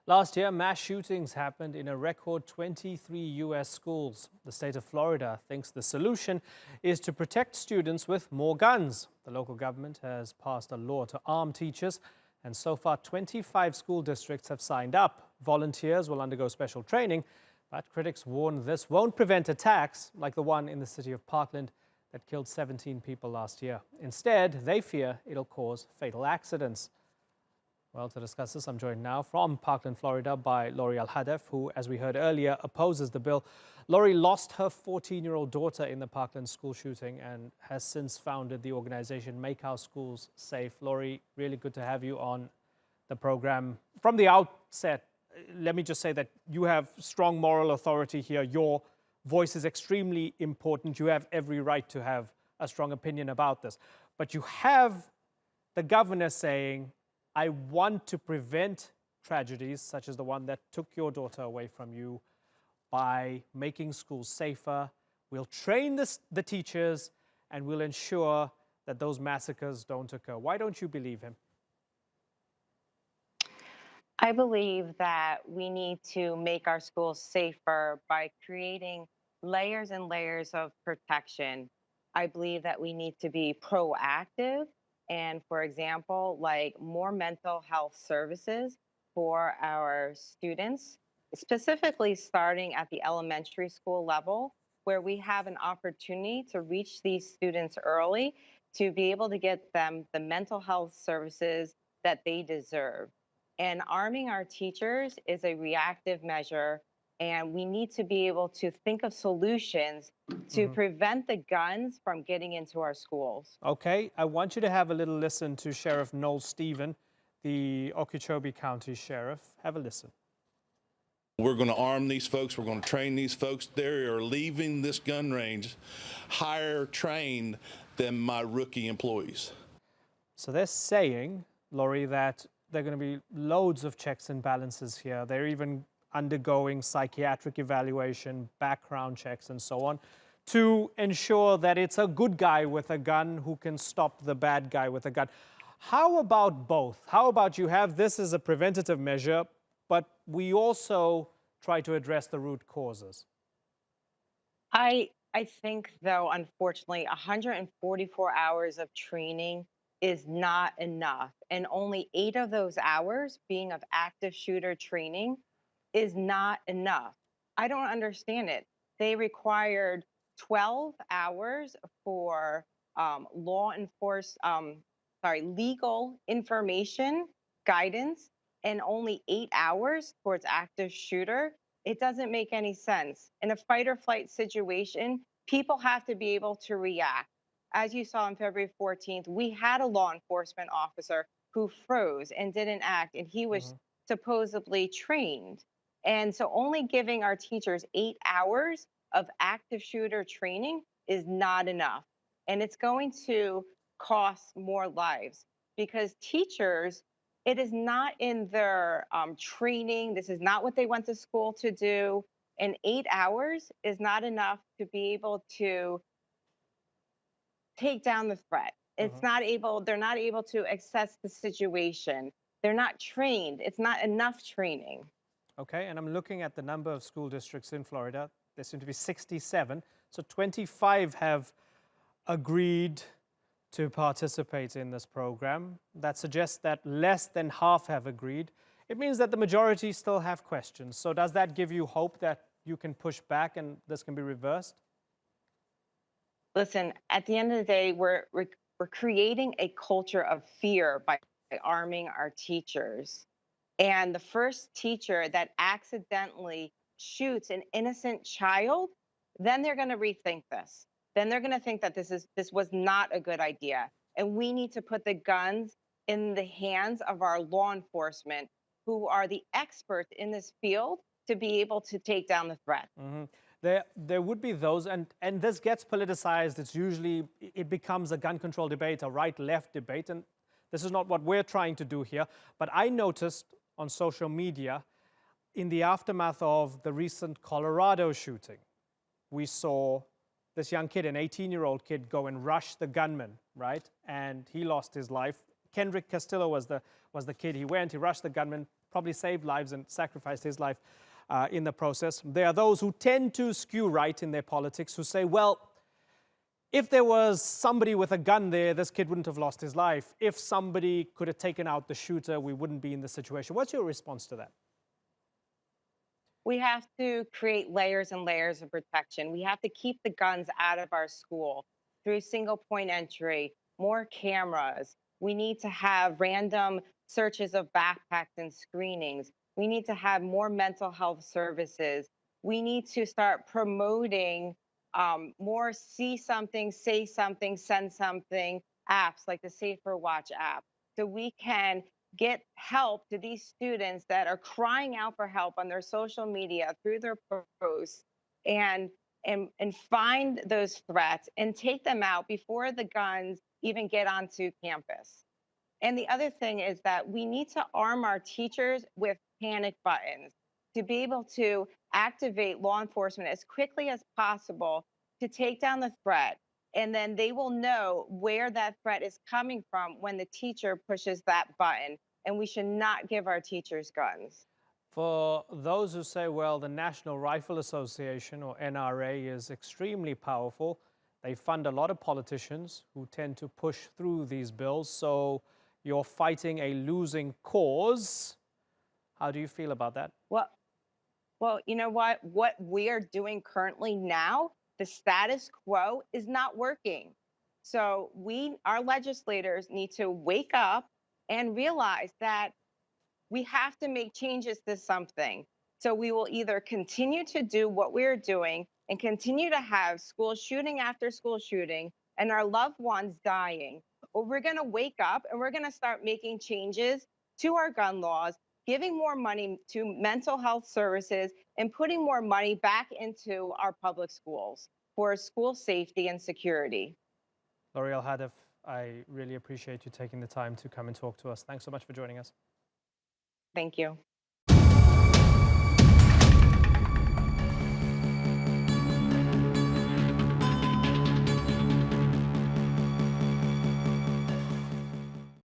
Last year, mass shootings happened in a record 23 U.S. schools. The state of Florida thinks the solution is to protect students with more guns. The local government has passed a law to arm teachers, and so far 25 school districts have signed up. Volunteers will undergo special training, but critics warn this won't prevent attacks like the one in the city of Parkland that killed 17 people last year. Instead, they fear it'll cause fatal accidents. Well, to discuss this, I'm joined now from Parkland, Florida by Lori Alhadeff, who, as we heard earlier, opposes the bill. Lori lost her 14-year-old daughter in the Parkland school shooting and has since founded the organization Make Our Schools Safe. Lori, really good to have you on the program. From the outset, let me just say that you have strong moral authority here. Your voice is extremely important. You have every right to have a strong opinion about this. But you have the governor saying, I want to prevent tragedies such as the one that took your daughter away from you by making schools safer. We'll train the teachers and we'll ensure that those massacres don't occur. Why don't you believe him? I believe that we need to make our schools safer by creating layers and layers of protection. I believe that we need to be proactive and, for example, like more mental health services for our students, specifically starting at the elementary school level, where we have an opportunity to reach these students early to be able to get them the mental health services that they deserve. And arming our teachers is a reactive measure. And we need to be able to think of solutions to prevent the guns from getting into our schools. Okay, I want you to have a little listen to Sheriff Noel Stephen, the Okeechobee County Sheriff. Have a listen. We're going to arm these folks. We're going to train these folks. They are leaving this gun range higher trained than my rookie employees. So they're saying, Lori, that there are going to be loads of checks and balances here. They're even undergoing psychiatric evaluation, background checks, and so on, to ensure that it's a good guy with a gun who can stop the bad guy with a gun. How about both? How about you have this as a preventative measure, but we also try to address the root causes? I think, though, unfortunately, 144 hours of training is not enough. And only 8 of those hours being of active shooter training is not enough. I don't understand it. They required 12 hours for legal information guidance and only 8 hours towards active shooter. It doesn't make any sense. In a fight or flight situation, people have to be able to react. As you saw on February 14th, we had a law enforcement officer who froze and didn't act, and he was supposedly trained. And so only giving our teachers 8 hours of active shooter training is not enough. And it's going to cost more lives because teachers, it is not in their training. This is not what they went to school to do. And 8 hours is not enough to be able to take down the threat. They're not able to assess the situation. They're not trained. It's not enough training. Okay, and I'm looking at the number of school districts in Florida. There seem to be 67. So 25 have agreed to participate in this program. That suggests that less than half have agreed. It means that the majority still have questions. So does that give you hope that you can push back and this can be reversed? Listen, at the end of the day, we're creating a culture of fear by arming our teachers. And the first teacher that accidentally shoots an innocent child, then they're going to rethink this. Then they're going to think that this was not a good idea. And we need to put the guns in the hands of our law enforcement, who are the experts in this field, to be able to take down the threat. There would be those, and this gets politicized. It becomes a gun control debate, a right-left debate, and this is not what we're trying to do here. But I noticed on social media, in the aftermath of the recent Colorado shooting, we saw this young kid, an 18-year-old kid, go and rush the gunman, right? And he lost his life. Kendrick Castillo was the kid. He rushed the gunman, probably saved lives and sacrificed his life in the process. There are those who tend to skew right in their politics, who say, well, if there was somebody with a gun there, this kid wouldn't have lost his life. If somebody could have taken out the shooter, we wouldn't be in this situation. What's your response to that? We have to create layers and layers of protection. We have to keep the guns out of our school through single point entry, more cameras. We need to have random searches of backpacks and screenings. We need to have more mental health services. We need to start promoting more see something, say something, send something apps like the Safer Watch app. So we can get help to these students that are crying out for help on their social media through their posts and and find those threats and take them out before the guns even get onto campus. And the other thing is that we need to arm our teachers with panic buttons to be able to activate law enforcement as quickly as possible to take down the threat. And then they will know where that threat is coming from when the teacher pushes that button. And we should not give our teachers guns. For those who say, well, the National Rifle Association, or NRA, is extremely powerful, they fund a lot of politicians who tend to push through these bills. So you're fighting a losing cause. How do you feel about that? Well, you know what? What we are doing currently now, the status quo is not working. So our legislators need to wake up and realize that we have to make changes to something. So we will either continue to do what we're doing and continue to have school shooting after school shooting and our loved ones dying, or we're going to wake up and we're going to start making changes to our gun laws, giving more money to mental health services, and putting more money back into our public schools for school safety and security. Lori Alhadeff, I really appreciate you taking the time to come and talk to us. Thanks so much for joining us. Thank you.